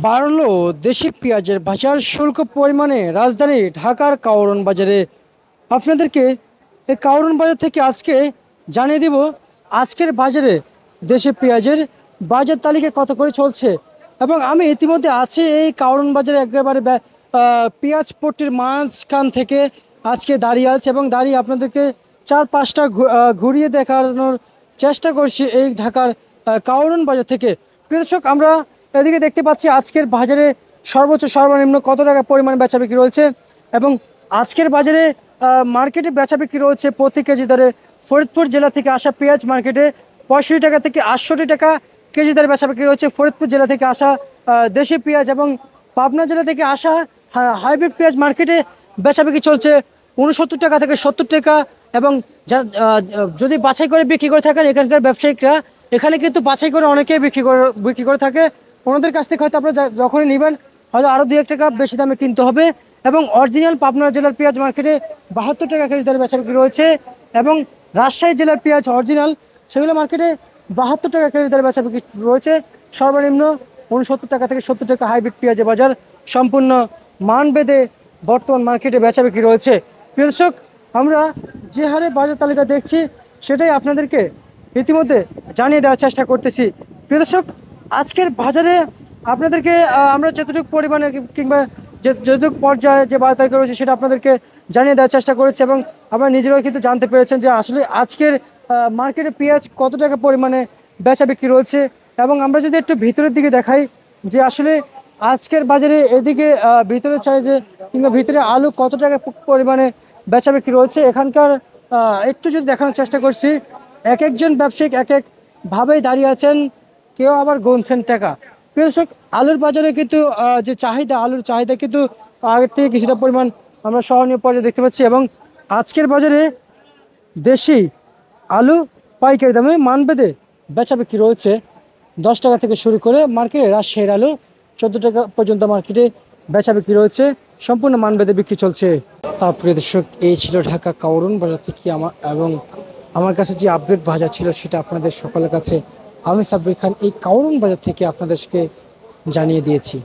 বাড়লো দেশি পেঁয়াজের বাজার শুল্ক পরিমাণে রাজধানী ঢাকার কাওরন বাজারে। আপনাদেরকে এই কাওরন বাজার থেকে আজকে জানিয়ে দিব আজকের বাজারে দেশি পেঁয়াজের বাজার তালিকা কত করে চলছে। এবং আমি ইতিমধ্যে আছি এই কাওরন বাজারে একেবারে পেঁয়াজ পট্টির মাঝখান থেকে আজকে দাঁড়িয়ে আছে এবং দাঁড়িয়ে আপনাদেরকে চার পাঁচটা ঘুরিয়ে দেখানোর চেষ্টা করছি এই ঢাকার কাওরন বাজার থেকে। প্রিয় দর্শক, আমরা এদিকে দেখতে পাচ্ছি আজকের বাজারে সর্বোচ্চ সর্বনিম্ন কত টাকা পরিমাণ বেচা বিক্রি রয়েছে এবং আজকের বাজারে মার্কেটে বেচা বিক্রি রয়েছে প্রতি কেজি দরে। ফরিদপুর জেলা থেকে আসা পেঁয়াজ মার্কেটে 65 টাকা থেকে 68 টাকা কেজি দরে বেচা বিক্রি রয়েছে। ফরিদপুর জেলা থেকে আসা দেশি পেঁয়াজ এবং পাবনা জেলা থেকে আসা হাইব্রিড পেঁয়াজ মার্কেটে বেচা বিক্রি চলছে 69 টাকা থেকে 70 টাকা। এবং যদি বাছাই করে বিক্রি করে থাকেন এখানকার ব্যবসায়িকরা, এখানে কিন্তু বাছাই করে অনেকেই বিক্রি করে থাকে। ওনাদের কাছ থেকে হয়তো আপনারা যখনই নেবেন হয়তো আরও 2-1 টাকা বেশি দামে কিনতে হবে। এবং অরিজিনাল পাবনা জেলার পেঁয়াজ মার্কেটে 72 টাকা কেজি দরে বেচা বিক্রি রয়েছে এবং রাজশাহী জেলার পেঁয়াজ অরিজিনাল সেগুলো মার্কেটে 72 টাকা কেজি দরে বেচা বিক্রি রয়েছে। সর্বনিম্ন 69 টাকা থেকে 70 টাকা হাইব্রিড পেঁয়াজের বাজার সম্পূর্ণ মানভেদে বর্তমান মার্কেটে বেচা বিক্রি রয়েছে। প্রিয় দর্শক, আমরা যে হারে বাজার তালিকা দেখছি সেটাই আপনাদেরকে ইতিমধ্যে জানিয়ে দেওয়ার চেষ্টা করতেছি। প্রিয় দর্শক, আজকের বাজারে আপনাদেরকে আমরা যতটুকু পরিমাণে কিংবা যতটুকু পর্যায়ে যে বাজার তালিকা রয়েছে সেটা আপনাদেরকে জানিয়ে দেওয়ার চেষ্টা করেছি এবং আপনারা নিজেরাও কিন্তু জানতে পেরেছেন যে আসলে আজকের মার্কেটে পেঁয়াজ কত টাকা পরিমাণে বেচা বিক্রি রয়েছে। এবং আমরা যদি একটু ভিতরের দিকে দেখাই যে আসলে আজকের বাজারে এদিকে ভিতরে চাই যে কিংবা ভিতরে আলু কত টাকা পরিমাণে বেচা বিক্রি রয়েছে এখানকার একটু যদি দেখানোর চেষ্টা করছি। এক একজন ব্যবসায়িক এক একভাবেই দাঁড়িয়ে আছেন, কেউ আবার গুনছেন টাকা। প্রিয় দর্শক, আলুর বাজারে কিন্তু যে চাহিদা, আলুর চাহিদা কিন্তু আগের থেকে কিছুটা পরিমাণ আমরা সহনীয় পর্যায়ে দেখতে পাচ্ছি। এবং আজকের বাজারে দেশি আলু পাইকারি দামে মানভেদে বেচা বিক্রি রয়েছে 10 টাকা থেকে শুরু করে মার্কেটে রাজশাহীর আলু 14 টাকা পর্যন্ত মার্কেটে বেচা বিক্রি রয়েছে, সম্পূর্ণ মানভেদে বিক্রি চলছে। তার প্রিয় দর্শক, এই ছিল ঢাকা কাওরন বাজার থেকে আমার কাছে যে আপডেট বাজার ছিল সেটা আপনাদের সকলের কাছে আমি সাব্বির খান এই কাওরন বাজার থেকে আপনাদেরকে জানিয়ে দিয়েছি।